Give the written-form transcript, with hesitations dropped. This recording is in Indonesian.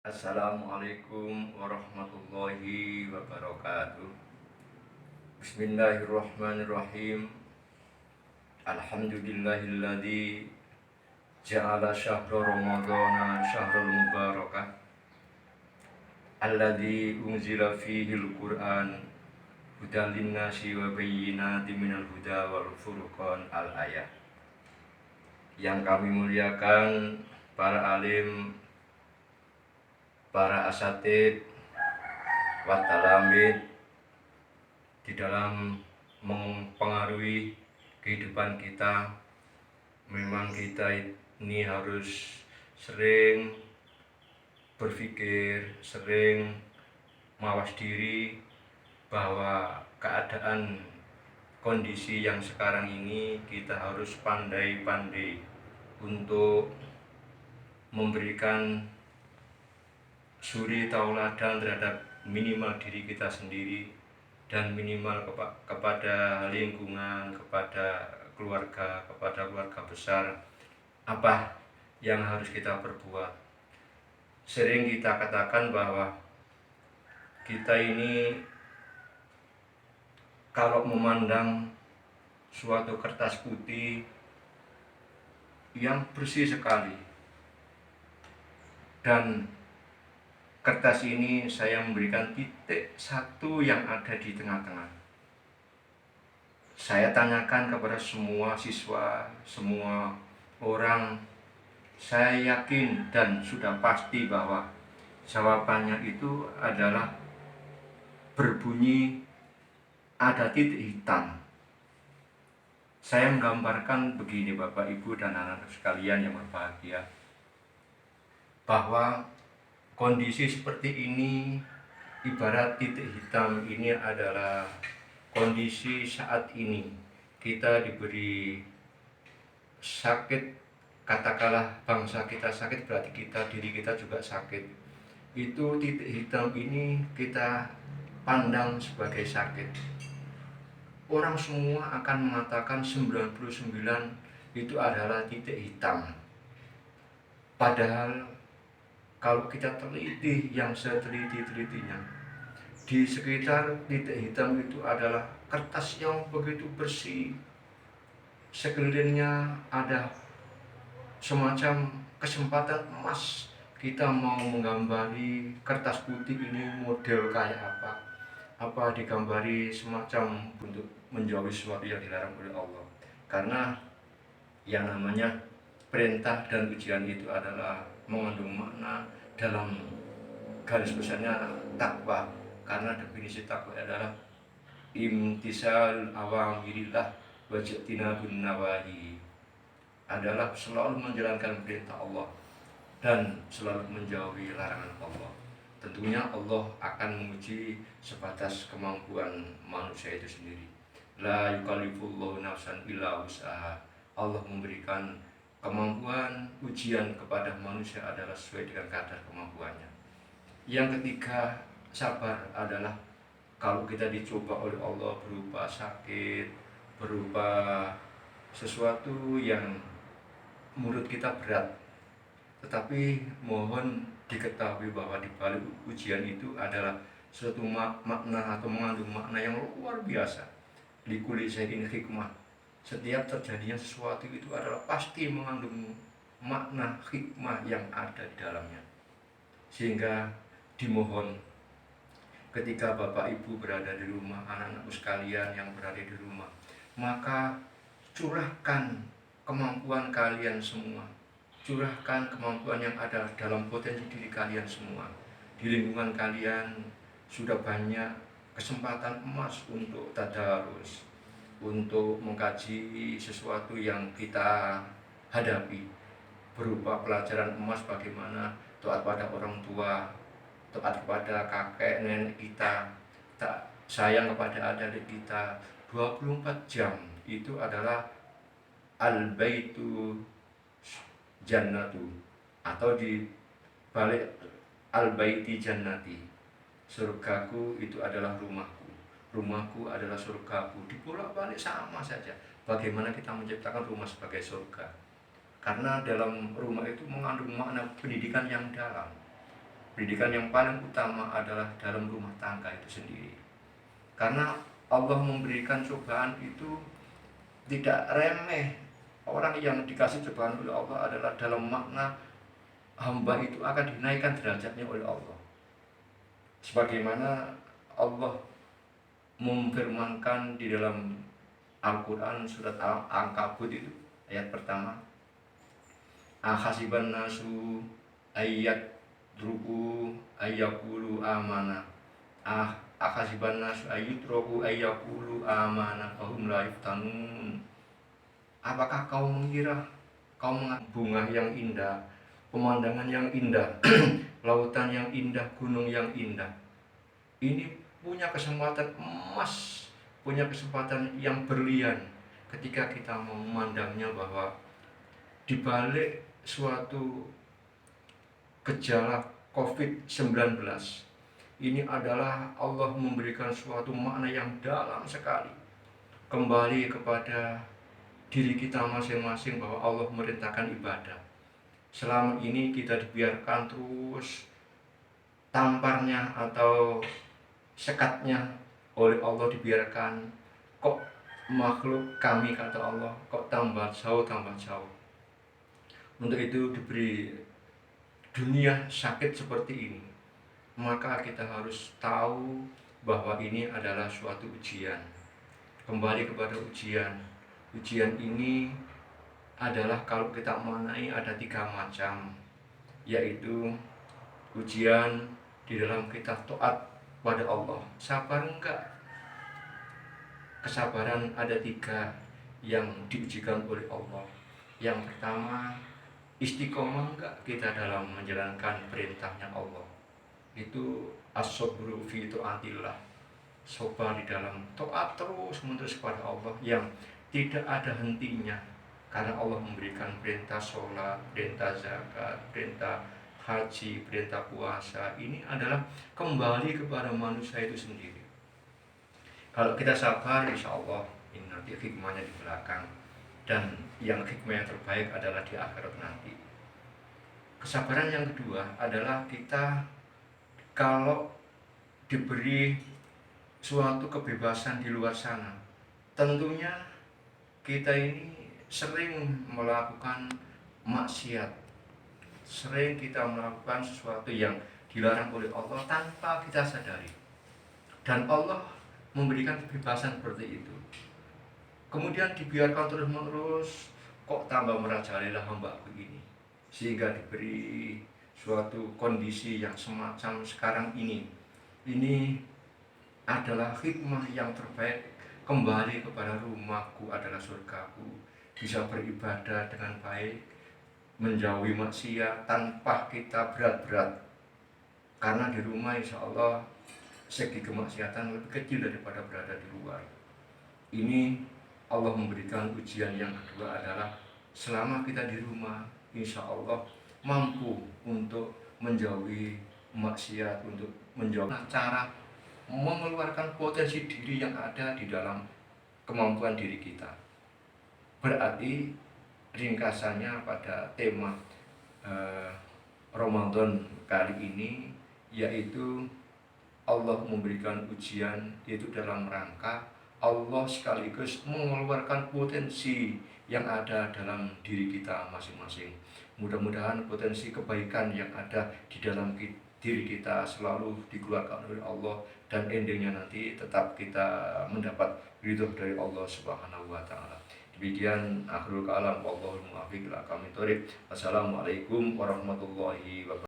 Assalamualaikum warahmatullahi wabarakatuh. Bismillahirrahmanirrahim. Alhamdulillahilladzi ja'ala syahra ramadhana syahrul mubarakah alladzi unzila fihil Qur'an hudan linnasi wa bayyinatin minal huda wal furqan al-ayah. Yang kami muliakan para alim, para asatid, watalamid di dalam mempengaruhi kehidupan kita. Memang kita ini harus sering berpikir, sering mawas diri bahwa keadaan kondisi yang sekarang ini kita harus pandai-pandai untuk memberikan suri tauladan terhadap minimal diri kita sendiri dan minimal kepada lingkungan, kepada keluarga besar, apa yang harus kita perbuat. Sering kita katakan bahwa kita ini kalau memandang suatu kertas putih yang bersih sekali, dan kertas ini saya memberikan titik satu yang ada di tengah-tengah. Saya tanyakan kepada semua siswa, semua orang, saya yakin dan sudah pasti bahwa jawabannya itu adalah berbunyi ada titik hitam. Saya menggambarkan begini Bapak Ibu dan anak-anak sekalian yang berbahagia, bahwa kondisi seperti ini ibarat titik hitam. Ini adalah kondisi saat ini kita diberi sakit, katakanlah bangsa kita sakit berarti diri kita juga sakit. Itu titik hitam ini kita pandang sebagai sakit. Orang semua akan mengatakan 99 itu adalah titik hitam. Padahal kalau kita teliti yang seteliti-telitinya, di sekitar titik hitam itu adalah kertas yang begitu bersih. Sekelilingnya ada semacam kesempatan emas. Kita mau menggambari kertas putih ini model kayak apa digambari semacam untuk menjauhi sesuatu yang dilarang oleh Allah. Karena yang namanya perintah dan ujian itu adalah mengandung makna dalam garis besarnya takwa. Karena definisi takwa adalah imtisal awamirillah wajtinabun nawahi, adalah selalu menjalankan perintah Allah dan selalu menjauhi larangan Allah. Tentunya Allah akan menguji sebatas kemampuan manusia itu sendiri. La yukallifullahu nafsan illa wus'aha. Allah memberikan kemampuan, ujian kepada manusia adalah sesuai dengan kadar kemampuannya. Yang ketiga, sabar adalah kalau kita dicoba oleh Allah berupa sakit, berupa sesuatu yang menurut kita berat, tetapi mohon diketahui bahwa di balik ujian itu adalah suatu makna atau mengandung makna yang luar biasa. Likulli syai'in hikmah. Setiap terjadinya sesuatu itu adalah pasti mengandung makna hikmah yang ada di dalamnya. Sehingga dimohon ketika Bapak Ibu berada di rumah, anak-anakku sekalian yang berada di rumah, maka curahkan kemampuan kalian semua. Curahkan kemampuan yang ada dalam potensi diri kalian semua. Di lingkungan kalian sudah banyak kesempatan emas untuk tadarus, untuk mengkaji sesuatu yang kita hadapi, berupa pelajaran emas bagaimana taat pada orang tua, taat kepada kakek nenek kita, tak sayang kepada adik kita. 24 jam itu adalah al-baitu jannatu, atau di balik al-baiti jannati, surgaku itu adalah rumahku, rumahku adalah surgaku. Dibolak-balik sama saja. Bagaimana kita menciptakan rumah sebagai surga? Karena dalam rumah itu mengandung makna pendidikan yang dalam. Pendidikan yang paling utama adalah dalam rumah tangga itu sendiri. Karena Allah memberikan cobaan itu tidak remeh. Orang yang dikasih cobaan oleh Allah adalah dalam makna hamba itu akan dinaikkan derajatnya oleh Allah. Sebagaimana Allah memfirmankan di dalam Al-Quran surat Al-Ankabut itu ayat pertama, ahasiban nasu ayat druku ayakulu amana akasiban nasu ayutroku ayakulu amana fahum la yuftanun. Apakah kau mengira kau mengat bunga yang indah, pemandangan yang indah, lautan yang indah, gunung yang indah, ini punya kesempatan emas, punya kesempatan yang berlian ketika kita memandangnya bahwa di balik suatu gejala COVID-19 ini adalah Allah memberikan suatu makna yang dalam sekali kembali kepada diri kita masing-masing, bahwa Allah merintahkan ibadah. Selama ini kita dibiarkan terus tamparnya atau sekatnya oleh Allah, dibiarkan. Kok makhluk kami, kata Allah, kok tambah jauh. Untuk itu diberi dunia sakit seperti ini, maka kita harus tahu bahwa ini adalah suatu ujian. Kembali kepada ujian. Ujian ini adalah, kalau kita mengenai, ada 3 macam, yaitu ujian di dalam kita taat pada Allah. Sabar enggak? Kesabaran ada 3 yang diujikan oleh Allah. Yang pertama, istiqomah enggak kita dalam menjalankan perintahnya Allah. Itu as-sabru fi taatillah, sabar di dalam taat terus menerus kepada Allah yang tidak ada hentinya. Karena Allah memberikan perintah sholat, perintah zakat, perintah haji, perintah puasa. Ini adalah kembali kepada manusia itu sendiri. Kalau kita sabar, insya Allah ini nanti hikmahnya di belakang. Dan yang hikmah yang terbaik adalah di akhirat nanti. Kesabaran yang kedua adalah kita kalau diberi suatu kebebasan di luar sana, tentunya kita ini sering melakukan maksiat, sering kita melakukan sesuatu yang dilarang oleh Allah tanpa kita sadari, dan Allah memberikan kebebasan seperti itu. Kemudian dibiarkan terus-menerus, kok tambah merajalela hambaku ini, sehingga diberi suatu kondisi yang semacam sekarang ini. Ini adalah hikmah yang terbaik. Kembali kepada rumahku adalah surgaku, bisa beribadah dengan baik, menjauhi maksiat tanpa kita berat-berat. Karena di rumah insya Allah segi kemaksiatan lebih kecil daripada berada di luar. Ini Allah memberikan ujian yang kedua adalah selama kita di rumah, insya Allah mampu untuk menjauhi maksiat, untuk menjauhi cara mengeluarkan potensi diri yang ada di dalam kemampuan diri kita. Berarti ringkasannya pada tema Ramadan kali ini, yaitu Allah memberikan ujian, yaitu dalam rangka Allah sekaligus mengeluarkan potensi yang ada dalam diri kita masing-masing. Mudah-mudahan potensi kebaikan yang ada di dalam diri kita selalu dikeluarkan oleh Allah, dan endingnya nanti tetap kita mendapat ridho dari Allah Subhanahu wa Ta'ala. Demikian akhirul kalam, wallahul muwaffiq ila aqwamit thoriq. Wassalamualaikum warahmatullahi wabarakatuh.